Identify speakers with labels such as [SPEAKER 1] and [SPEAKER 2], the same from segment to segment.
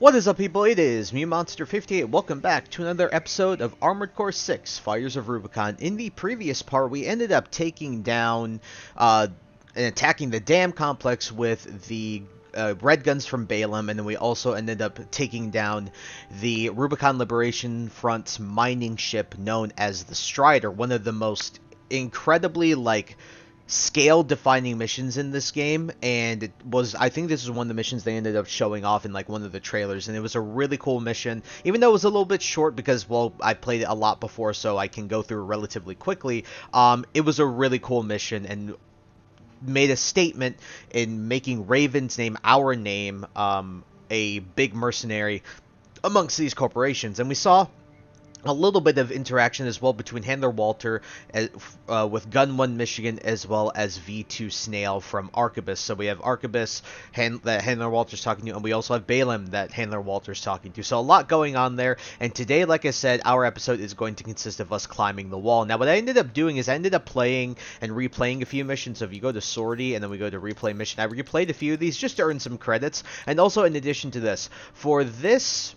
[SPEAKER 1] What is up, people? It is me, Monster58. Welcome back to another episode of Armored Core 6, Fires of Rubicon. In the previous part, we ended up taking down and attacking the dam complex with the red guns from Balaam, and then we also ended up taking down the Rubicon Liberation Front's mining ship known as the Strider, one of the most incredibly, scale-defining missions in this game, and I think this is one of the missions they ended up showing off in like one of the trailers, and it was a really cool mission, even though it was a little bit short because, well, I played it a lot before, so I can go through it relatively quickly. It was a really cool mission and made a statement in making Raven's name our name, a big mercenary amongst these corporations, and we saw a little bit of interaction as well between Handler Walter with Gun 1 Michigan as well as V.II Snail from Arquebus. So we have Arquebus that Handler Walter's talking to, and we also have Balaam that Handler Walter's talking to. So a lot going on there, and today, like I said, our episode is going to consist of us climbing the wall. Now what I ended up doing is I ended up playing and replaying a few missions. So if you go to Sortie and then we go to replay mission, I replayed a few of these just to earn some credits. And also in addition to this, for this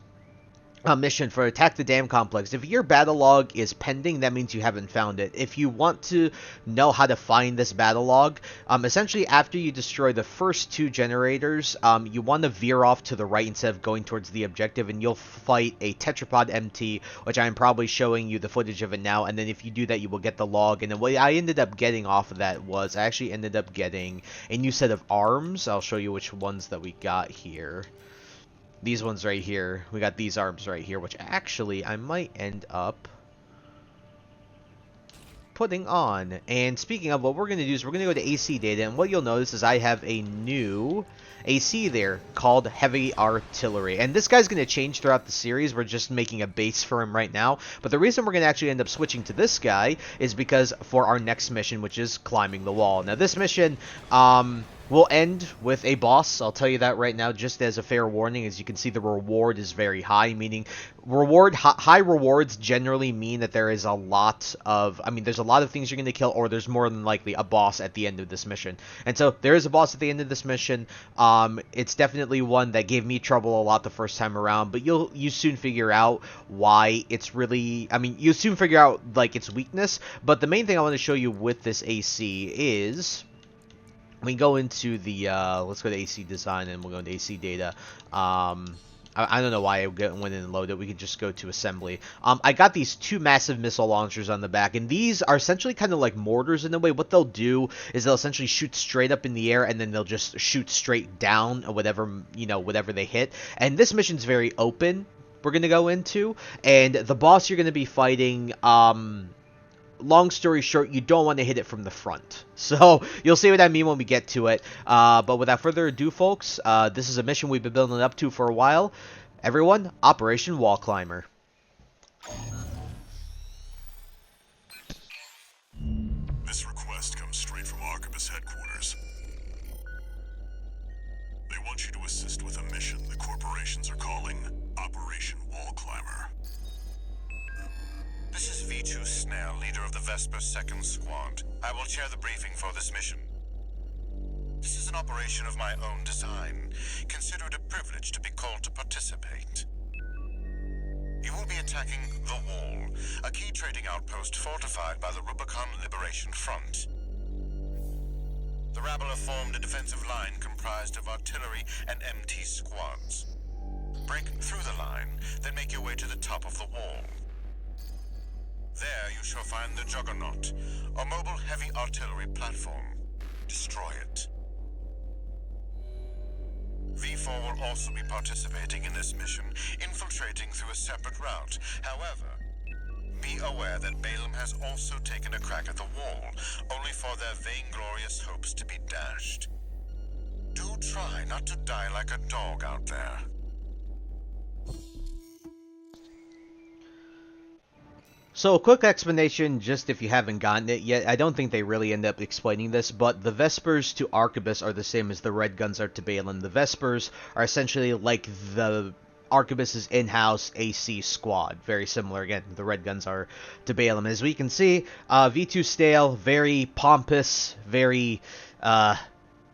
[SPEAKER 1] mission for Attack the Dam Complex, if your battle log is pending, that means you haven't found it. If you want to know how to find this battle log, essentially after you destroy the first two generators, you want to veer off to the right instead of going towards the objective, and you'll fight a tetrapod MT, which I'm probably showing you the footage of it now, and then if you do that, you will get the log. And then what I ended up getting off of that was I actually ended up getting a new set of arms. I'll show you which ones that we got here. These ones right here. We got these arms right here, which actually I might end up putting on. And speaking of, what we're going to do is we're going to go to AC data, and what you'll notice is I have a new AC there called Heavy Artillery. And this guy's going to change throughout the series. We're just making a base for him right now. But the reason we're going to actually end up switching to this guy is because for our next mission, which is climbing the wall. Now this mission, we'll end with a boss. I'll tell you that right now, just as a fair warning. As you can see, the reward is very high, meaning high rewards generally mean that there is a lot of, there's a lot of things you're going to kill, or there's more than likely a boss at the end of this mission. And so there is a boss at the end of this mission. It's definitely one that gave me trouble a lot the first time around, but you soon figure out why it's really, you soon figure out like its weakness. But the main thing I want to show you with this AC is, we go into the, let's go to AC design, and we'll go into AC data. I don't know why I went in and loaded. We could just go to assembly. I got these two massive missile launchers on the back, and these are essentially kind of like mortars in a way. What they'll do is they'll essentially shoot straight up in the air, and then they'll just shoot straight down or whatever they hit. And this mission's very open. We're gonna go into, and the boss you're gonna be fighting, long story short, you don't want to hit it from the front. So you'll see what I mean when we get to it. But without further ado, folks, this is a mission we've been building up to for a while. Everyone, Operation Wall Climber.
[SPEAKER 2] This request comes straight from Arquebus headquarters. They want you to assist with a mission the corporations are calling Operation Wall Climber.
[SPEAKER 3] This is V.II Snail, leader of the Vesper 2nd Squad. I will chair the briefing for this mission. This is an operation of my own design. Consider it a privilege to be called to participate. You will be attacking the Wall, a key trading outpost fortified by the Rubicon Liberation Front. The rabble have formed a defensive line comprised of artillery and MT squads. Break through the line, then make your way to the top of the wall. There you shall find the Juggernaut, a mobile heavy artillery platform. Destroy it. V.IV will also be participating in this mission, infiltrating through a separate route. However, be aware that Balaam has also taken a crack at the wall, only for their vainglorious hopes to be dashed. Do try not to die like a dog out there.
[SPEAKER 1] So a quick explanation, just if you haven't gotten it yet. I don't think they really end up explaining this, but the Vespers to Arquebus are the same as the Red Guns are to Balaam. The Vespers are essentially like the Arquebus's in-house AC squad. Very similar, again, the Red Guns are to Balaam. As we can see, V.II Stale, very pompous, very,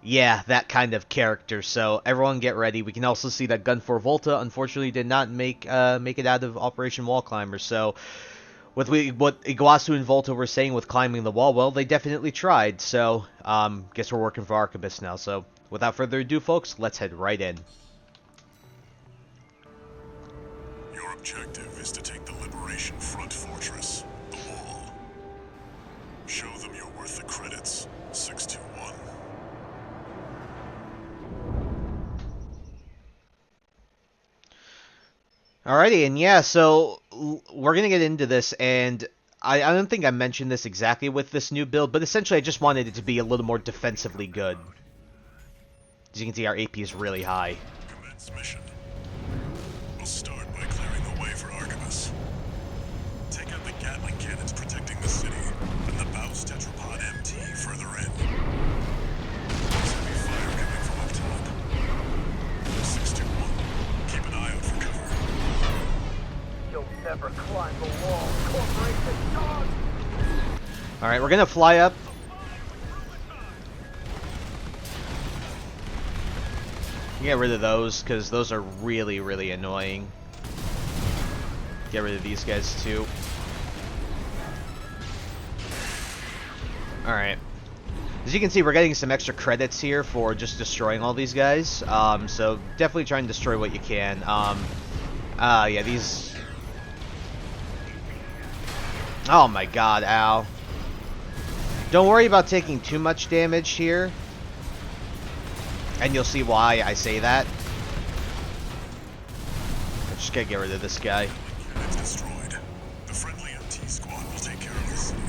[SPEAKER 1] Yeah, that kind of character. So everyone get ready. We can also see that Gun 4 Volta unfortunately did not make it out of Operation Wall Climber. So what Iguazu and Volta were saying with climbing the wall, well, they definitely tried. So guess we're working for Arquebus now. So without further ado, folks, let's head right in.
[SPEAKER 2] Your objective is to take the Liberation Front fortress, the wall. Show them you're worth the credits. 621.
[SPEAKER 1] Alrighty, and yeah, so we're gonna get into this, and I don't think I mentioned this exactly with this new build, but essentially I just wanted it to be a little more defensively good. As you can see, our AP is really high.
[SPEAKER 2] Commence mission. We'll start by clearing the way for Arquebus. Take out the Gatling cannons protecting the city, and the Baus Tetrapod MT further in. There's heavy fire coming from up top. 621. Keep an eye out for cover.
[SPEAKER 4] You'll never climb the wall, corporation dog!
[SPEAKER 1] Alright, we're gonna fly up. Get rid of those, because those are really, really annoying. Get rid of these guys, too. Alright. As you can see, we're getting some extra credits here for just destroying all these guys. So definitely try and destroy what you can. Yeah, these... Oh my god, ow. Don't worry about taking too much damage here. And you'll see why I say that. I just gotta get rid of this guy.
[SPEAKER 2] Units destroyed. The friendly MT squad will take care of the city.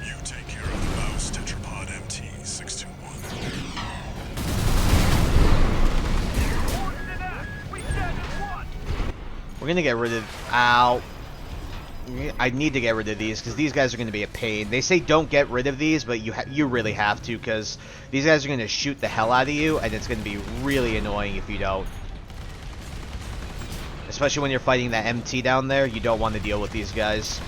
[SPEAKER 2] You take care of the Baus Tetrapod MT 621.
[SPEAKER 1] We're gonna get rid of... Ow. I need to get rid of these, because these guys are going to be a pain. They say don't get rid of these, but you really have to, because these guys are going to shoot the hell out of you, and it's going to be really annoying if you don't. Especially when you're fighting that MT down there, you don't want to deal with these guys.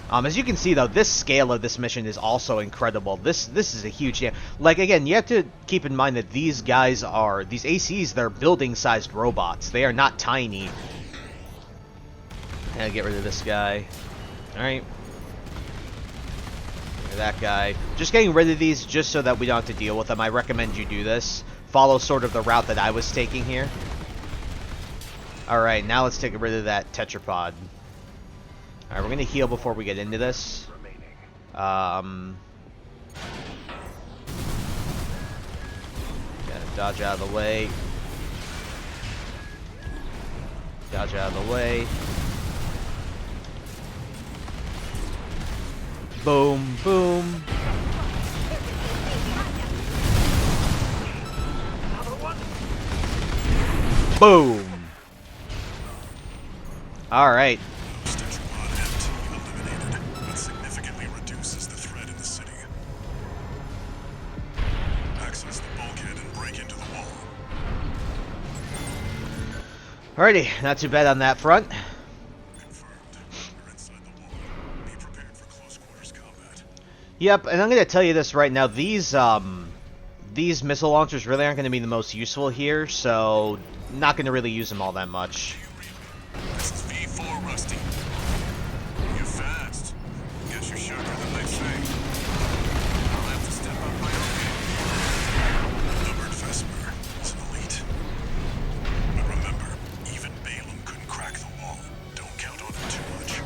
[SPEAKER 1] As you can see, though, this scale of this mission is also incredible. This is a huge... Like, again, you have to keep in mind that these guys are... These ACs, they're building-sized robots. They are not tiny. And get rid of this guy. Alright. That guy. Just getting rid of these just so that we don't have to deal with them. I recommend you do this. Follow sort of the route that I was taking here. Alright, now let's take rid of that tetrapod. Alright, we're going to heal before we get into this. Gotta dodge out of the way. Dodge out of the way. Boom, boom. Boom. All right.
[SPEAKER 2] Tetrapod MT eliminated, but significantly reduces the threat in the city. Access the bulkhead and break into the wall.
[SPEAKER 1] Alrighty, not too bad on that front. Yep, and I'm going to tell you this right now. These missile launchers really aren't going to be the most useful here, so not going to really use them all that much.
[SPEAKER 2] This is V.IV, Rusty. You're fast. Guess you're sharper than they say. I'll have to step up my own game. Numbered Vesper is an elite. But remember, even Balaam couldn't crack the wall. Don't count on him too much.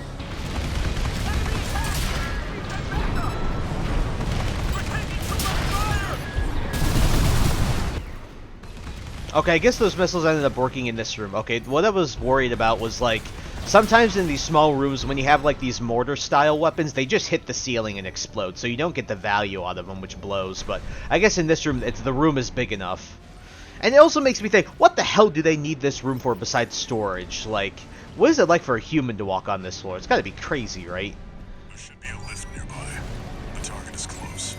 [SPEAKER 1] Okay, I guess those missiles ended up working in this room. Okay, what I was worried about was, like, sometimes in these small rooms, when you have, like, these mortar-style weapons, they just hit the ceiling and explode, so you don't get the value out of them, which blows. But I guess in this room, the room is big enough. And it also makes me think, what the hell do they need this room for besides storage? Like, what is it like for a human to walk on this floor? It's gotta be crazy, right?
[SPEAKER 2] There should be a lift nearby. The target is close.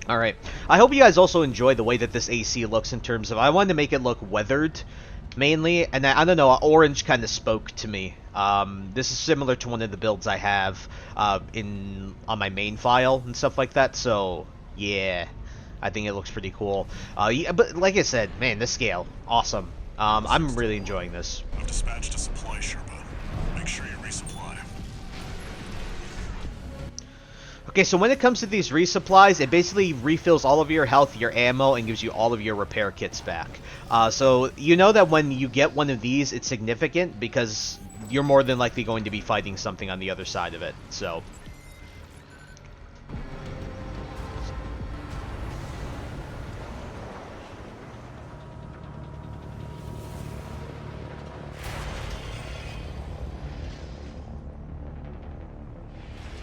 [SPEAKER 1] Alright, I hope you guys also enjoy the way that this AC looks in terms of, I wanted to make it look weathered, mainly, and I don't know, orange kind of spoke to me. This is similar to one of the builds I have on my main file and stuff like that, so yeah, I think it looks pretty cool. Yeah, but like I said, man, this scale, awesome. I'm really enjoying this.
[SPEAKER 2] I've dispatched a supply Sherpa. Make sure you resupply.
[SPEAKER 1] Okay, so when it comes to these resupplies, it basically refills all of your health, your ammo, and gives you all of your repair kits back. So you know that when you get one of these, it's significant because you're more than likely going to be fighting something on the other side of it. So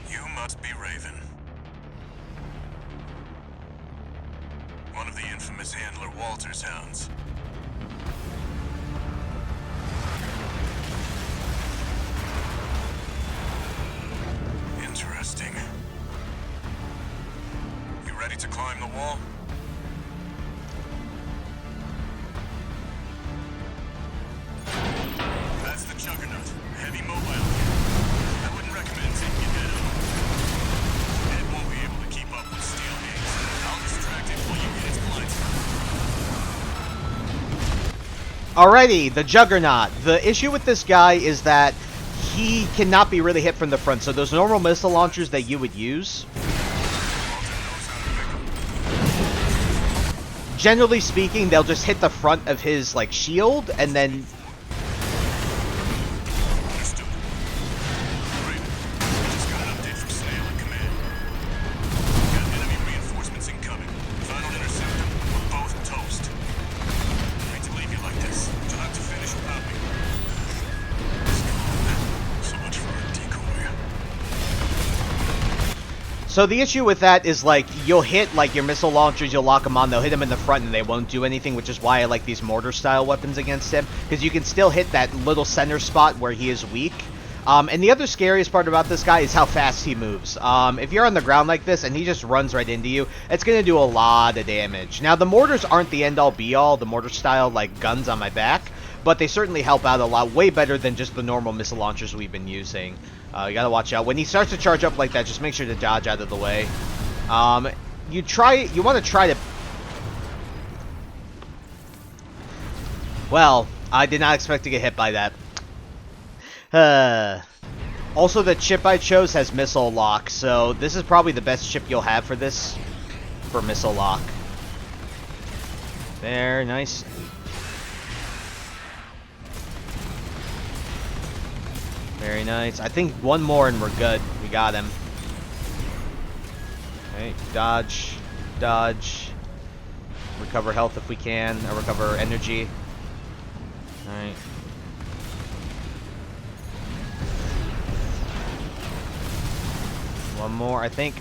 [SPEAKER 2] You must be Raven. One of the infamous handler Walter's hounds. Interesting. You ready to climb the wall? That's the Juggernaut. Heavy mobile. I wouldn't recommend taking it head on. Ed won't be able to keep up with steel gates. I'll distract it while you get its blind.
[SPEAKER 1] alrighty, the Juggernaut. The issue with this guy is that he cannot be really hit from the front. So those normal missile launchers that you would use, generally speaking, they'll just hit the front of his like shield and then.
[SPEAKER 2] Understood. Raven, we just got an update from Snail in command. Got enemy reinforcements incoming. If I don't intercept them, we're both toast. I hate to leave you like this. You'll have to finish without me. So much for our decoy.
[SPEAKER 1] So the issue with that is, like, you'll hit, like, your missile launchers, you'll lock them on, they'll hit them in the front and they won't do anything, which is why I like these mortar-style weapons against him, because you can still hit that little center spot where he is weak. And the other scariest part about this guy is how fast he moves. If you're on the ground like this and he just runs right into you, it's going to do a lot of damage. Now, the mortars aren't the end-all, be-all, the mortar-style, like, guns on my back, but they certainly help out a lot, way better than just the normal missile launchers we've been using. You gotta watch out. When he starts to charge up like that, just make sure to dodge out of the way. You want to try to... Well, I did not expect to get hit by that. Also, the chip I chose has missile lock, so this is probably the best chip you'll have for this, for missile lock. There, nice. Very nice. I think one more and we're good. We got him. Okay, dodge, dodge. Recover health if we can, or recover energy. Alright. One more, I think.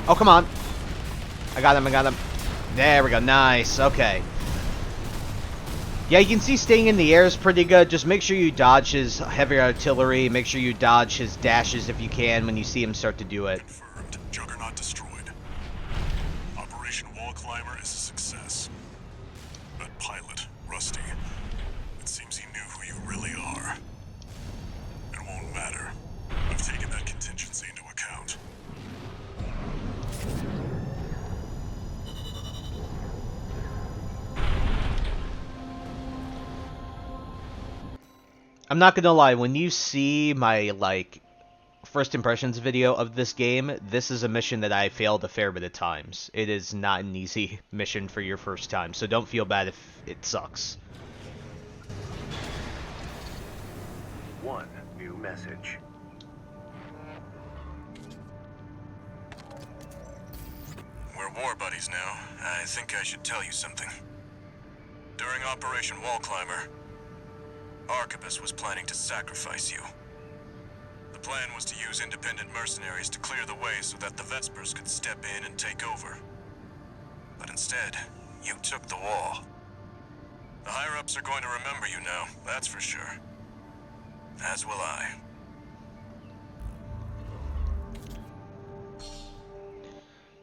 [SPEAKER 1] Oh, come on. I got him, I got him. There we go, nice, okay. Yeah, you can see staying in the air is pretty good. Just make sure you dodge his heavy artillery. Make sure you dodge his dashes if you can when you see him start to do it.
[SPEAKER 2] Confirmed. Juggernaut destroyed. Operation Wall Climber is a success. That pilot, Rusty, it seems he knew who you really are. It won't matter. I've taken that contingency into account.
[SPEAKER 1] I'm not gonna lie, when you see my, like, first impressions video of this game, this is a mission that I failed a fair bit of times. It is not an easy mission for your first time, so don't feel bad if it sucks.
[SPEAKER 4] One new message.
[SPEAKER 2] We're war buddies now. I think I should tell you something. During Operation Wall Climber, Arquebus was planning to sacrifice you. The plan was to use independent mercenaries to clear the way so that the Vespers could step in and take over. But instead, you took the wall. The higher-ups are going to remember you now, that's for sure. As will I.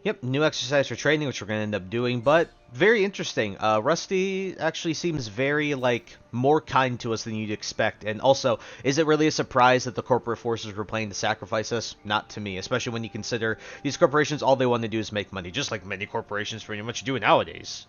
[SPEAKER 1] Yep, new exercise for training, which we're going to end up doing, but very interesting. Rusty actually seems very, like, more kind to us than you'd expect. And also, is it really a surprise that the corporate forces were planning to sacrifice us? Not to me, especially when you consider these corporations, all they want to do is make money, just like many corporations pretty much do nowadays.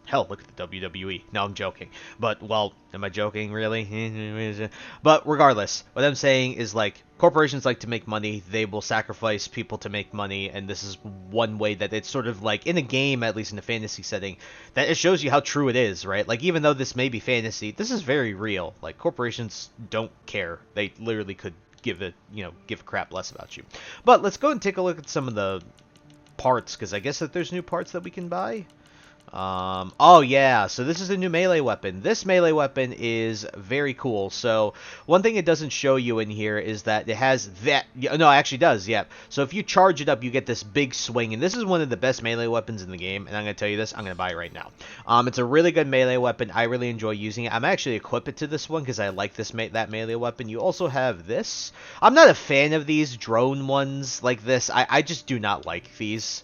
[SPEAKER 1] Hell, look at the WWE. No, I'm joking. But, well, am I joking, really? But regardless, what I'm saying is, like, corporations like to make money. They will sacrifice people to make money, and this is one way that it's sort of like, in a game, at least in a fantasy setting, that it shows you how true it is, right? Like, even though this may be fantasy, this is very real. Like, corporations don't care. They literally could give a crap less about you. But let's go and take a look at some of the parts, because I guess that there's new parts that we can buy. Oh yeah, so this is a new melee weapon. This melee weapon is very cool. So one thing it doesn't show you in here is that it has that, no, it actually does, yeah. So if you charge it up, you get this big swing, and this is one of the best melee weapons in the game, and I'm going to tell you this, I'm going to buy it right now. It's a really good melee weapon. I really enjoy using it. I'm actually equip it to this one because I like that melee weapon. You also have this. I'm not a fan of these drone ones like this. I just do not like these.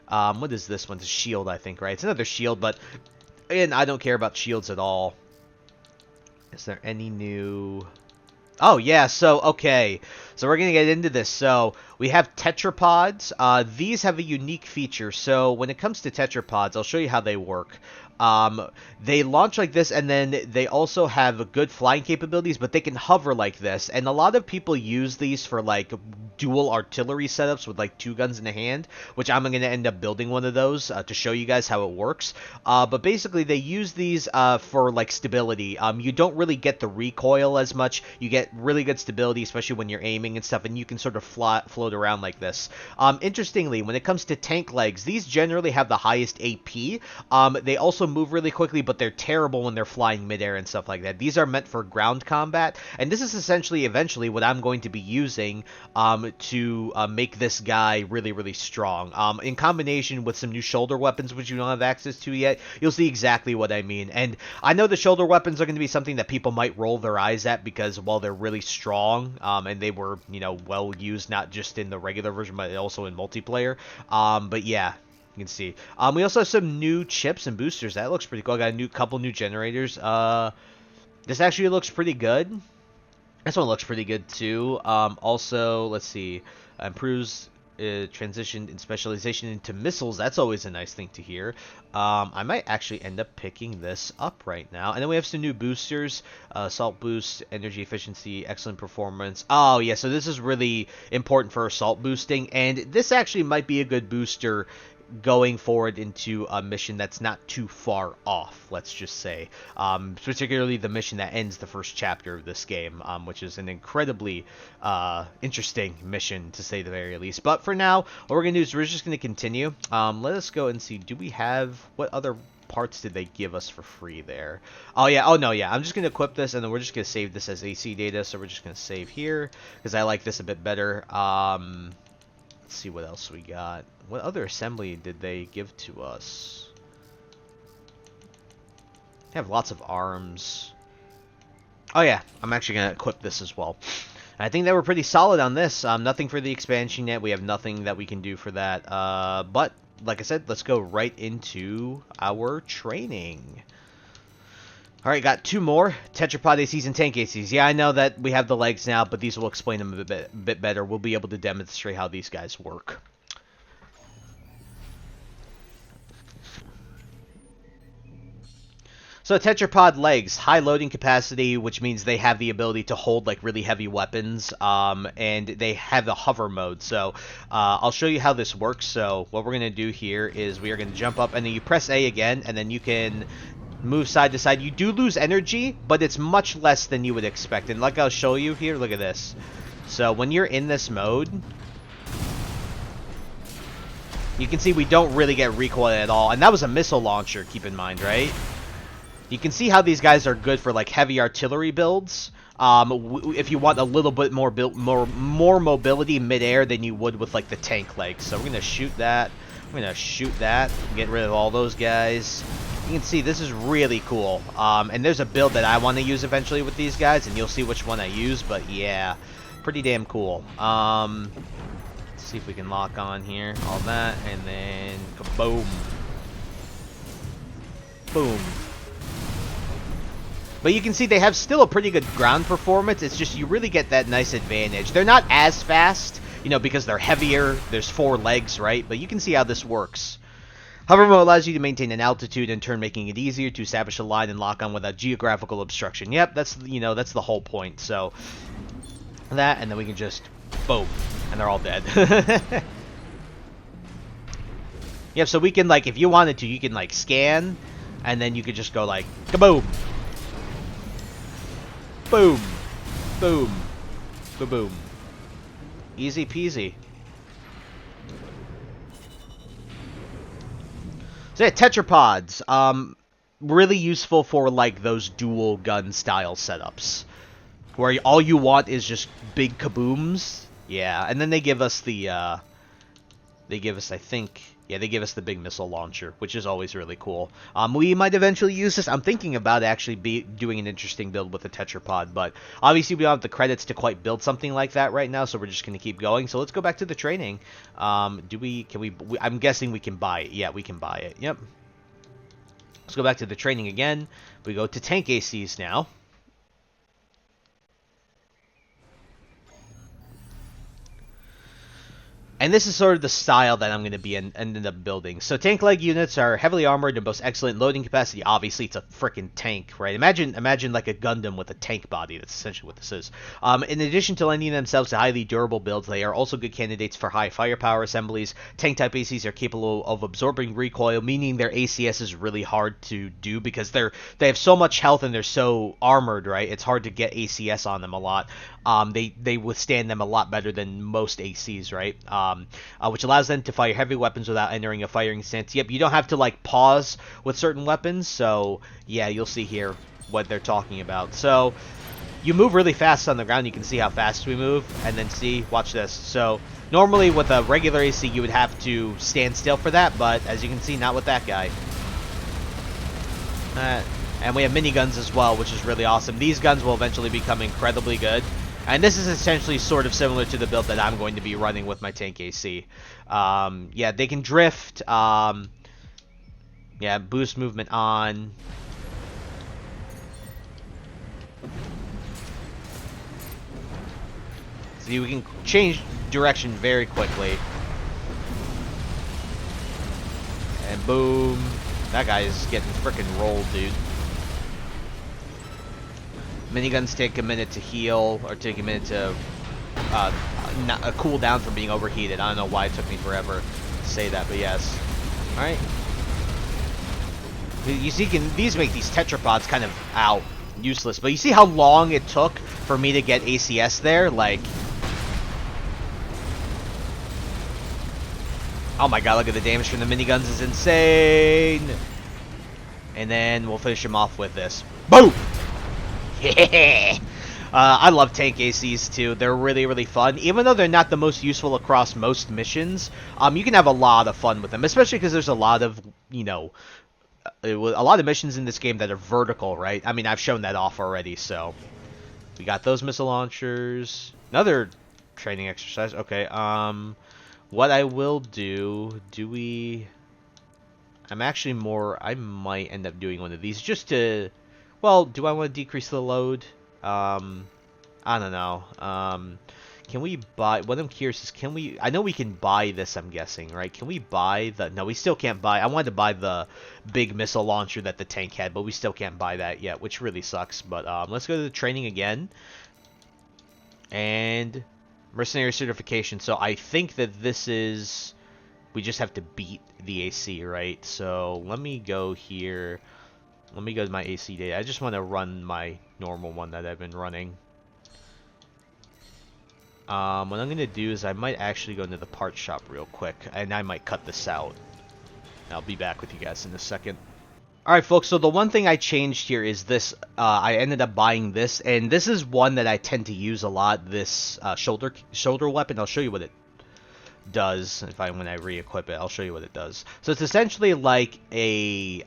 [SPEAKER 1] What is this one? It's a shield, I think, right? It's another shield, but again, I don't care about shields at all. Is there any new... Oh, yeah, so, okay. So we're going to get into this. So we have tetrapods. These have a unique feature. So when it comes to tetrapods, I'll show you how they work. They launch like this, and then they also have good flying capabilities, but they can hover like this. And a lot of people use these for, like, dual artillery setups with, like, 2 guns in a hand, which I'm going to end up building one of those to show you guys how it works. But basically, they use these for, like, stability. You don't really get the recoil as much. You get really good stability, especially when you're aiming and stuff, and you can sort of float around like this. Interestingly, when it comes to tank legs, these generally have the highest AP. They also move really quickly, but they're terrible when they're flying midair and stuff like that. These are meant for ground combat, and this is essentially eventually what I'm going to be using to make this guy really, really strong. In combination with some new shoulder weapons, which you don't have access to yet, you'll see exactly what I mean. And I know the shoulder weapons are going to be something that people might roll their eyes at because, well, they're really strong, and they were, well used, not just in the regular version, but also in multiplayer. But yeah. You can see. We also have some new chips and boosters. That looks pretty cool. I got a couple new generators. This actually looks pretty good. This one looks pretty good too. Also, let's see. Improves transition and specialization into missiles. That's always a nice thing to hear. I might actually end up picking this up right now. And then we have some new boosters. Assault boost, energy efficiency, excellent performance. Oh yeah, so this is really important for assault boosting. And this actually might be a good booster going forward into a mission that's not too far off, let's just say. Particularly the mission that ends the first chapter of this game, which is an incredibly interesting mission, to say the very least. But for now, what we're going to do is we're just going to continue. Let us go and see, do we have, what other parts did they give us for free there? Oh yeah, oh no, yeah, I'm just going to equip this, and then we're just going to save this as AC data, so we're just going to save here, because I like this a bit better. Let's see what else we got. What other assembly did they give to us? They have lots of arms. Oh yeah, I'm actually going to equip this as well. I think they were pretty solid on this. Nothing for the expansion yet. We have nothing that we can do for that. But, like I said, let's go right into our training. Alright, got 2 more. Tetrapod ACs and tank ACs. Yeah, I know that we have the legs now, but these will explain them a bit better. We'll be able to demonstrate how these guys work. So tetrapod legs, high loading capacity, which means they have the ability to hold like really heavy weapons, and they have the hover mode. So I'll show you how this works. So what we're going to do here is we are going to jump up, and then you press A again, and then you can move side to side. You do lose energy, but it's much less than you would expect. And like I'll show you here, look at this. So when you're in this mode, you can see we don't really get recoil at all. And that was a missile launcher, keep in mind, right? You can see how these guys are good for like heavy artillery builds. If you want a little bit more mobility midair than you would with like the tank legs. So we're gonna shoot that. We're gonna shoot that. Get rid of all those guys. You can see this is really cool. And there's a build that I want to use eventually with these guys, and you'll see which one I use. But yeah, pretty damn cool. Let's See if we can lock on here. All that, and then kaboom. Boom. But you can see they have still a pretty good ground performance. It's just you really get that nice advantage. They're not as fast, you know, because they're heavier. There's 4 legs, right? But you can see how this works. Hover mode allows you to maintain an altitude, in turn making it easier to establish a line and lock on without geographical obstruction. Yep, that's, you know, that's the whole point. So that, and then we can just boom, and they're all dead. Yep, so we can, like, if you wanted to, you can, like, scan, and then you could just go, like, kaboom. Boom. Boom. Boom. Easy peasy. So yeah, tetrapods. Really useful for, like, those dual gun style setups. Where all you want is just big kabooms. Yeah, and then they give us the, they give us, I think... Yeah, they give us the big missile launcher, which is always really cool. We might eventually use this. I'm thinking about actually doing an interesting build with the tetrapod, but obviously we don't have the credits to quite build something like that right now, so we're just going to keep going. So let's go back to the training. I'm guessing we can buy it. Yeah, we can buy it. Yep. Let's go back to the training again. We go to tank ACs now. And this is sort of the style that I'm going to be ended up building. So tank leg units are heavily armored and boast excellent loading capacity. Obviously, it's a freaking tank, right? Imagine like a Gundam with a tank body. That's essentially what this is. In addition to lending themselves to highly durable builds, they are also good candidates for high firepower assemblies. Tank type ACs are capable of absorbing recoil, meaning their ACS is really hard to do because they have so much health and they're so armored, right? It's hard to get ACS on them a lot. They withstand them a lot better than most ACs, right? Which allows them to fire heavy weapons without entering a firing stance. Yep, you don't have to, like, pause with certain weapons, so, yeah, you'll see here what they're talking about. So, you move really fast on the ground, you can see how fast we move, and then see, watch this. So, normally with a regular AC, you would have to stand still for that, but, as you can see, not with that guy. And we have miniguns as well, which is really awesome. These guns will eventually become incredibly good. And this is essentially sort of similar to the build that I'm going to be running with my tank AC. Yeah, they can drift. Yeah, boost movement on. See, we can change direction very quickly. And boom. That guy is getting freaking rolled, dude. Miniguns take a minute to heal, or take a minute to cool down from being overheated. I don't know why it took me forever to say that, but yes. Alright. You see, these make these tetrapods kind of, useless. But you see how long it took for me to get ACS there? Like... Oh my god, look at the damage from the miniguns is insane! And then we'll finish him off with this. Boom! I love tank ACs too. They're really, really fun. Even though they're not the most useful across most missions, you can have a lot of fun with them. Especially because there's a lot of, you know, a lot of missions in this game that are vertical, right? I mean, I've shown that off already, so. We got those missile launchers. Another training exercise. Okay, what I will do, I might end up doing one of these just to... Well, do I want to decrease the load? I don't know. Can we buy... What I'm curious is, can we... I know we can buy this, I'm guessing, right? Can we buy the... No, we still can't buy... I wanted to buy the big missile launcher that the tank had, but we still can't buy that yet, which really sucks. But let's go to the training again. And... Mercenary certification. So I think that this is... We just have to beat the AC, right? So let me go here... Let me go to my AC data. I just want to run my normal one that I've been running. What I'm going to do is I might actually go into the parts shop real quick. And I might cut this out. I'll be back with you guys in a second. Alright folks, so the one thing I changed here is this. I ended up buying this. And this is one that I tend to use a lot. This shoulder weapon. I'll show you what it does. When I re-equip it, I'll show you what it does. So it's essentially like a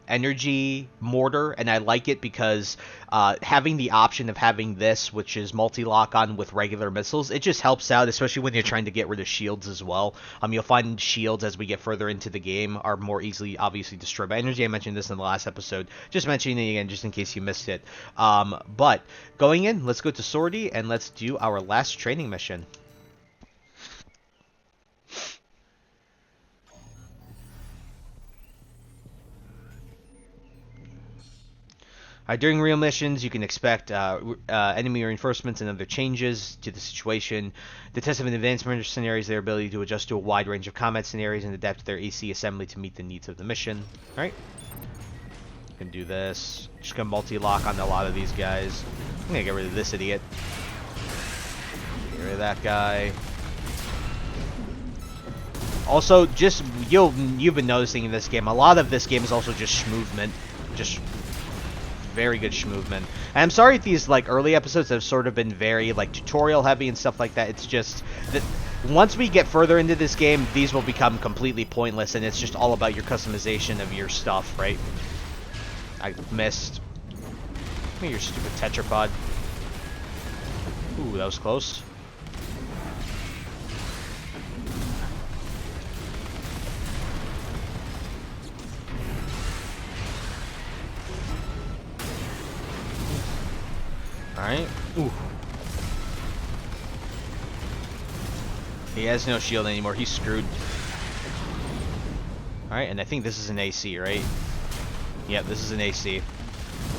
[SPEAKER 1] energy mortar, and I like it because having the option of having this, which is multi-lock on with regular missiles, it just helps out, especially when you're trying to get rid of shields as well. You'll find shields as we get further into the game are more easily, obviously, destroyed by energy. I mentioned this in the last episode, just mentioning it again, just in case you missed it. But going in, let's go to Sortie and let's do our last training mission. During real missions, you can expect enemy reinforcements and other changes to the situation. The test of an advanced mercenary is their ability to adjust to a wide range of combat scenarios and adapt their AC assembly to meet the needs of the mission. Alright. You can do this. Just gonna multi-lock on a lot of these guys. I'm gonna get rid of this idiot. Get rid of that guy. Also, just you've been noticing in this game, a lot of this game is also just schmovement. Just very good schmovement. And I'm sorry if these like early episodes have sort of been very like tutorial heavy and stuff like that. It's just that once we get further into this game, these will become completely pointless, and it's just all about your customization of your stuff, right? I missed. Come here, you stupid tetrapod. Ooh, that was close. Alright. Ooh. He has no shield anymore. He's screwed. Alright, and I think this is an AC, right? Yep, this is an AC.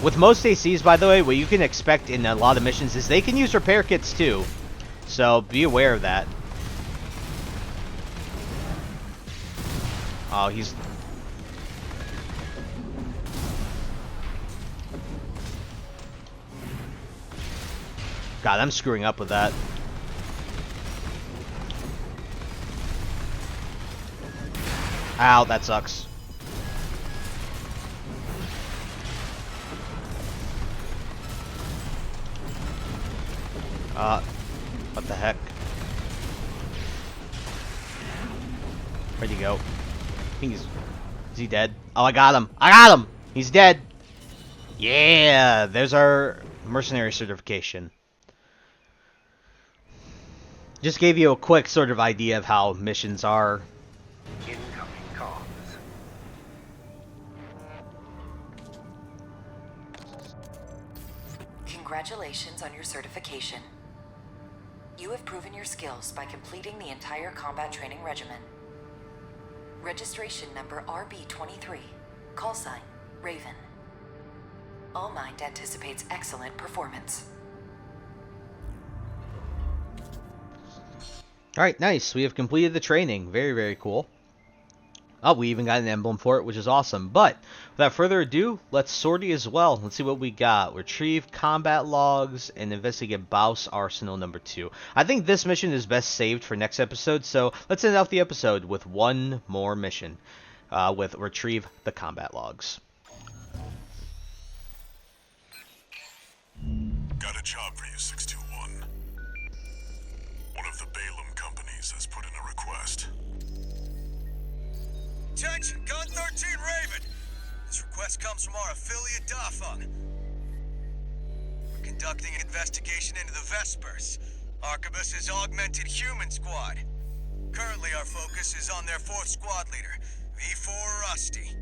[SPEAKER 1] With most ACs, by the way, what you can expect in a lot of missions is they can use repair kits too. So be aware of that. Oh, he's... God, I'm screwing up with that. Ow, that sucks. What the heck? Where'd he go? I think he's... Is he dead? Oh, I got him! I got him! He's dead! Yeah! There's our mercenary certification. Just gave you a quick sort of idea of how missions are.
[SPEAKER 4] Incoming comms.
[SPEAKER 5] Congratulations on your certification. You have proven your skills by completing the entire combat training regimen. Registration number RB23. Call sign, Raven. All Mind anticipates excellent performance.
[SPEAKER 1] Alright, nice. We have completed the training. Very, very cool. Oh, we even got an emblem for it, which is awesome. But, without further ado, let's sortie as well. Let's see what we got. Retrieve combat logs and investigate Baus Arsenal number 2. I think this mission is best saved for next episode, so let's end off the episode with one more mission. With retrieve the combat logs.
[SPEAKER 2] Got a job for you, 621. One of the Balaam companies has put in a request.
[SPEAKER 6] Attention, Gun 13 Raven! This request comes from our affiliate Dafeng. We're conducting an investigation into the Vespers, Arquebus's augmented human squad. Currently our focus is on their 4th squad leader, V.IV Rusty.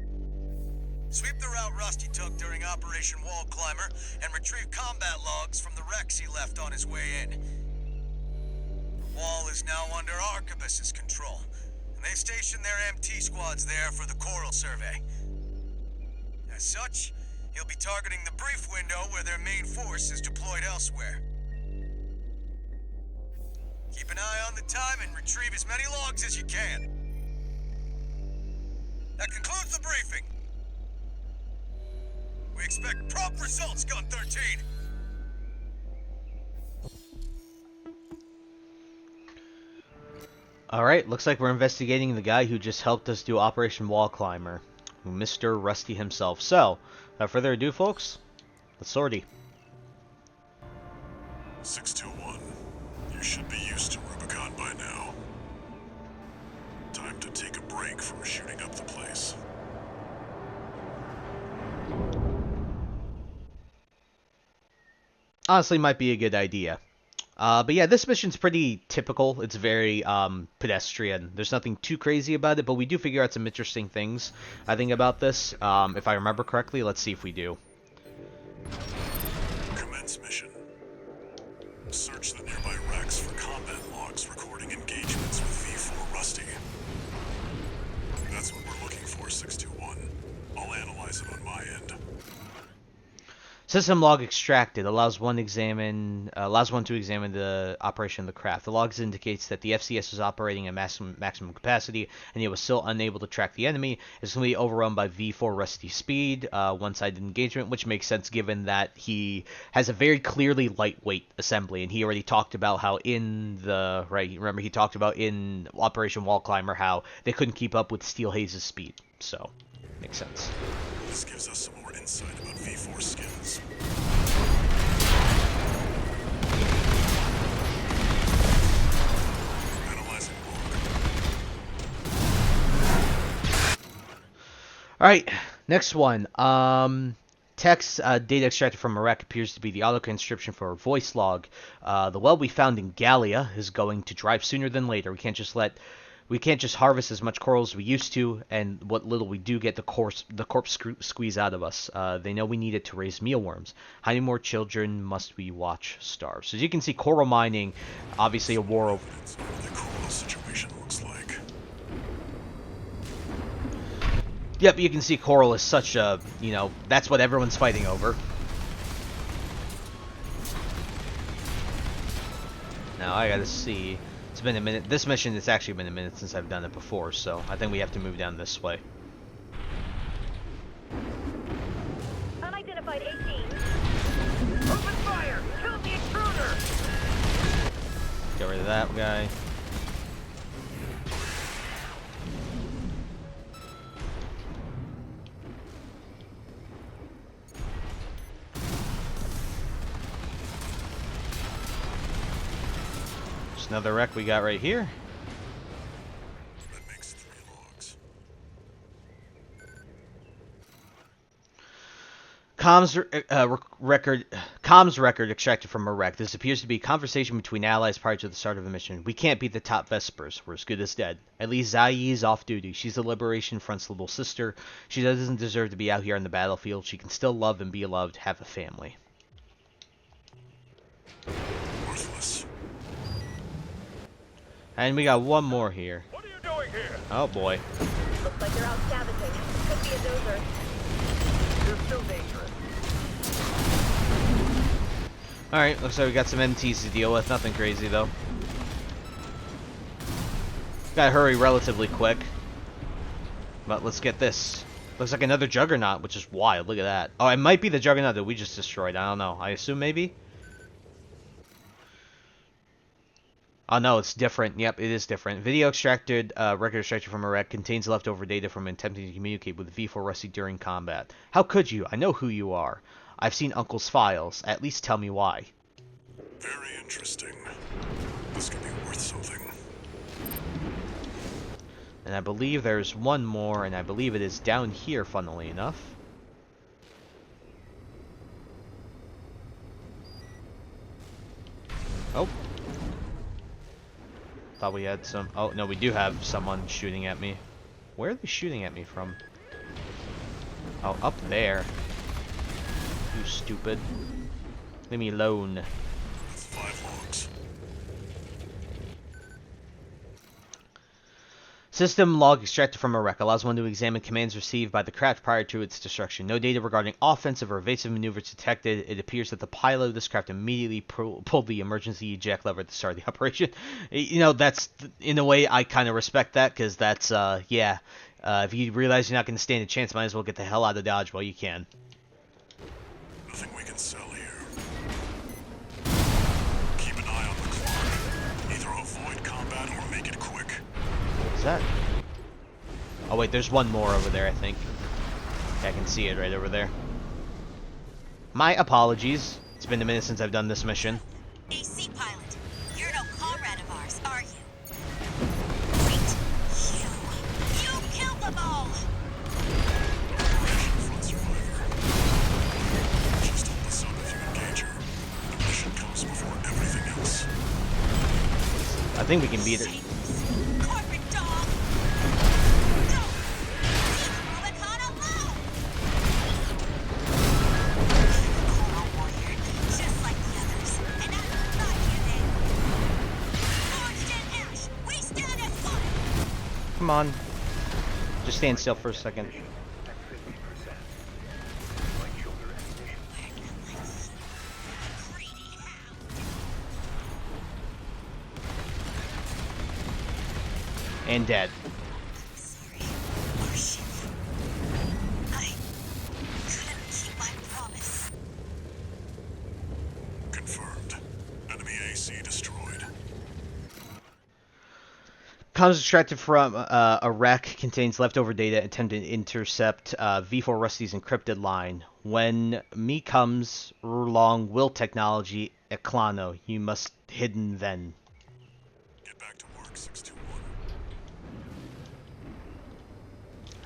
[SPEAKER 6] Sweep the route Rusty took during Operation Wall Climber and retrieve combat logs from the wrecks he left on his way in. The wall is now under Arquebus's control. They stationed their MT squads there for the Coral survey. As such, he'll be targeting the brief window where their main force is deployed elsewhere. Keep an eye on the time and retrieve as many logs as you can. That concludes the briefing. We expect prompt results, Gun 13.
[SPEAKER 1] Alright, looks like we're investigating the guy who just helped us do Operation Wall Climber. Mr. Rusty himself. So, without further ado, folks, let's sortie.
[SPEAKER 2] 621. You should be used to Rubicon by now. break from shooting up the place.
[SPEAKER 1] Honestly, might be a good idea. But yeah, this mission's pretty typical. It's very pedestrian. There's nothing too crazy about it, but we do figure out some interesting things, I think, about this. If I remember correctly, let's see if we do.
[SPEAKER 2] Commence mission. Search the nearby wrecks for combat logs recording engagements with V.IV Rusty. That's what we're looking for, 621. I'll analyze it on my end.
[SPEAKER 1] System log extracted allows one to examine the operation of the craft. The logs indicates that the FCS was operating at maximum capacity, and it was still unable to track the enemy. It's going to be overrun by V.IV Rusty speed, one-sided engagement, which makes sense given that he has a very clearly lightweight assembly, and he already talked about how in the remember he talked about in Operation Wall Climber how they couldn't keep up with Steel Haze's speed, so makes sense.
[SPEAKER 2] This gives us some more insight about V.IV skills. Analyzing log.
[SPEAKER 1] Alright, next one. Text data extracted from Iraq appears to be the auto-transcription for a voice log. The well we found in Gallia is going to drive sooner than later. We can't just harvest as much coral as we used to, and what little we do get, the corpse squeeze out of us. They know we need it to raise mealworms. How many more children must we watch starve? So as you can see, coral mining, obviously a war over...
[SPEAKER 2] That's what the coral situation looks like.
[SPEAKER 1] Yep, you can see coral is such a, that's what everyone's fighting over. Now I gotta see... It's been a minute. This mission, it's actually been a minute since I've done it before, so I think we have to move down this way.
[SPEAKER 4] Unidentified 18. Open fire! Kill the intruder!
[SPEAKER 1] Get rid of that guy. Another wreck we got right here.
[SPEAKER 2] That makes 3 logs.
[SPEAKER 1] Comms record extracted from a wreck. This appears to be a conversation between allies prior to the start of the mission. We can't beat the top Vespers. We're as good as dead. At least Zai is off duty. She's the Liberation Front's little sister. She doesn't deserve to be out here on the battlefield. She can still love and be loved, have a family.
[SPEAKER 2] Worthless.
[SPEAKER 1] And we got one more here.
[SPEAKER 4] What are you doing here?
[SPEAKER 1] Oh boy.
[SPEAKER 7] Looks like they're out scavenging. Could be a dozer.
[SPEAKER 4] They're still dangerous.
[SPEAKER 1] Alright, looks like we got some MTs to deal with. Nothing crazy though. Gotta hurry relatively quick. But let's get this. Looks like another Juggernaut, which is wild. Look at that. Oh, it might be the Juggernaut that we just destroyed. I don't know. I assume maybe? Oh no, it's different. Yep, it is different. Video extracted, record extracted from a wreck contains leftover data from attempting to communicate with V.IV Rusty during combat. How could you? I know who you are. I've seen Uncle's files. At least tell me why.
[SPEAKER 2] Very interesting. This could be worth something.
[SPEAKER 1] And I believe there's one more, and I believe it is down here, funnily enough. Oh. Thought we had some... Oh, no, we do have someone shooting at me. Where are they shooting at me from? Oh, up there. You stupid. Leave me alone.
[SPEAKER 2] That's 5 logs.
[SPEAKER 1] System log extracted from a wreck allows one to examine commands received by the craft prior to its destruction. No data regarding offensive or evasive maneuvers detected. It appears that the pilot of this craft immediately pulled the emergency eject lever at the start of the operation. That's, in a way, I kind of respect that, because that's, yeah. If you realize you're not going to stand a chance, might as well get the hell out of Dodge while you can.
[SPEAKER 2] Nothing we can sell here. Keep an eye on the clock. Either avoid combat or make it quick.
[SPEAKER 1] What's that? Oh wait, there's one more over there, I think. Yeah, I can see it right over there. My apologies. It's been a minute since I've done this mission.
[SPEAKER 7] AC pilot, you're no comrade of ours, are you? Wait, you
[SPEAKER 1] I think we can beat her.
[SPEAKER 7] Corporate dog! No! Leave Rubicon alone! Coral warrior, just like the others. And I'm not kidding. Forged in ash, we stand at one!
[SPEAKER 1] Come on. Just stand still for a second. And dead.
[SPEAKER 7] Sorry. Or shit. I couldn't keep my promise.
[SPEAKER 2] Confirmed. Enemy AC destroyed.
[SPEAKER 1] Comms extracted from a wreck contains leftover data attempting to intercept V.IV Rusty's encrypted line. When me comes along will technology Eklano, you must hidden then.
[SPEAKER 2] Get back to work, 621.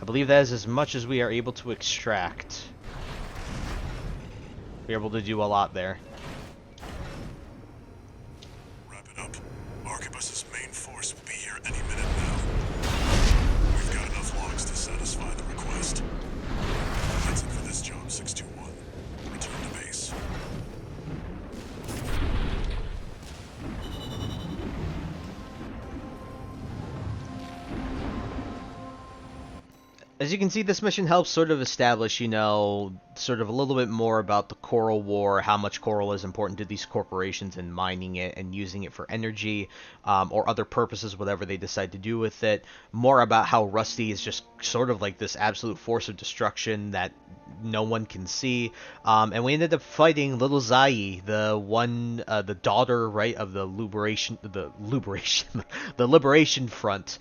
[SPEAKER 1] I believe that is as much as we are able to extract. We're able to do a lot there.
[SPEAKER 2] Wrap it up. Arquebus's main force will be here any minute now. We've got enough logs to satisfy the request. That's it for this job, 621. Return to base.
[SPEAKER 1] As you can see, this mission helps sort of establish, you know, sort of a little bit more about the Coral War, how much coral is important to these corporations and mining it and using it for energy or other purposes, whatever they decide to do with it. More about how Rusty is just sort of like this absolute force of destruction that no one can see. And we ended up fighting little Zai, the one, the daughter, right, of the Liberation Front.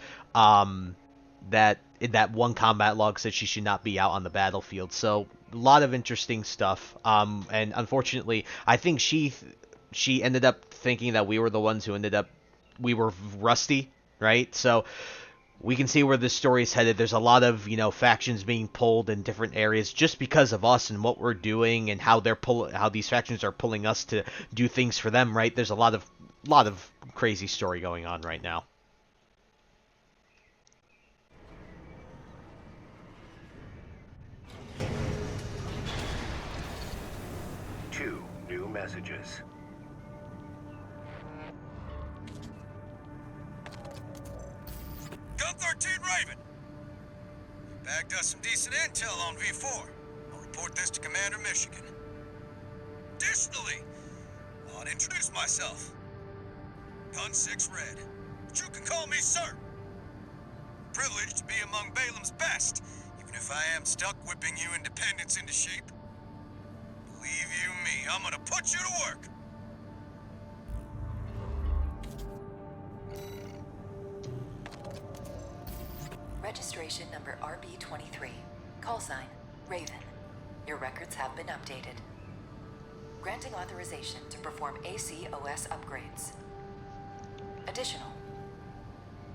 [SPEAKER 1] That in that one combat log said she should not be out on the battlefield. So a lot of interesting stuff. And unfortunately, I think she ended up thinking that we were the ones who we were Rusty, right? So we can see where this story is headed. There's a lot of, you know, factions being pulled in different areas just because of us and what we're doing and how how these factions are pulling us to do things for them, right? There's a lot of crazy story going on right now.
[SPEAKER 8] Two new messages.
[SPEAKER 6] Gun 13 Raven. Bagged us some decent intel on V4. I'll report this to Commander Michigan. Additionally, I'll introduce myself. Gun 6 Red. But you can call me sir. Privileged to be among Balaam's best, even if I am stuck whipping you independents into shape. Believe you me, I'm gonna put you to work.
[SPEAKER 5] Registration number RB23. Call sign, Raven. Your records have been updated. Granting authorization to perform ACOS upgrades. Additional.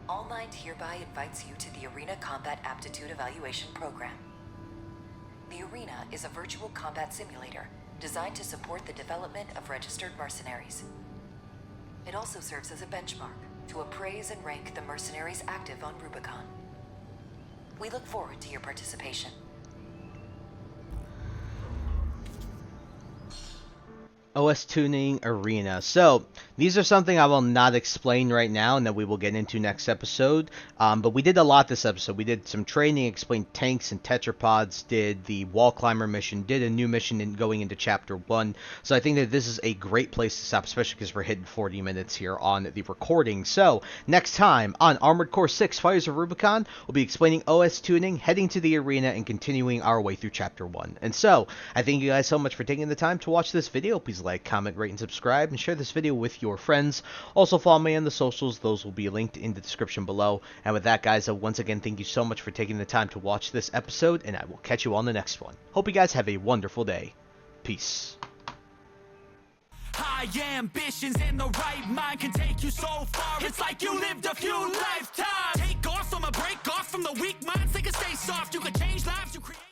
[SPEAKER 5] All Mind hereby invites you to the Arena Combat Aptitude Evaluation Program. The Arena is a virtual combat simulator designed to support the development of registered mercenaries. It also serves as a benchmark to appraise and rank the mercenaries active on Rubicon. We look forward to your participation.
[SPEAKER 1] OS Tuning Arena. So, these are something I will not explain right now and that we will get into next episode. But we did a lot this episode. We did some training, explained tanks and tetrapods, did the wall climber mission, did a new mission going into Chapter 1. So I think that this is a great place to stop, especially because we're hitting 40 minutes here on the recording. So, next time on Armored Core 6 Fires of Rubicon, we'll be explaining OS tuning, heading to the arena, and continuing our way through Chapter 1. And so, I thank you guys so much for taking the time to watch this video. Please like, comment, rate, and subscribe, and share this video with your friends. Also, follow me on the socials. Those will be linked in the description below. And with that, guys, once again, thank you so much for taking the time to watch this episode, and I will catch you on the next one. Hope you guys have a wonderful day. Peace.
[SPEAKER 9] High ambitions and the right mind can take you so far. It's like you lived a few lifetimes. Take off from a break off from the weak minds. They can stay soft. You can change lives. You create.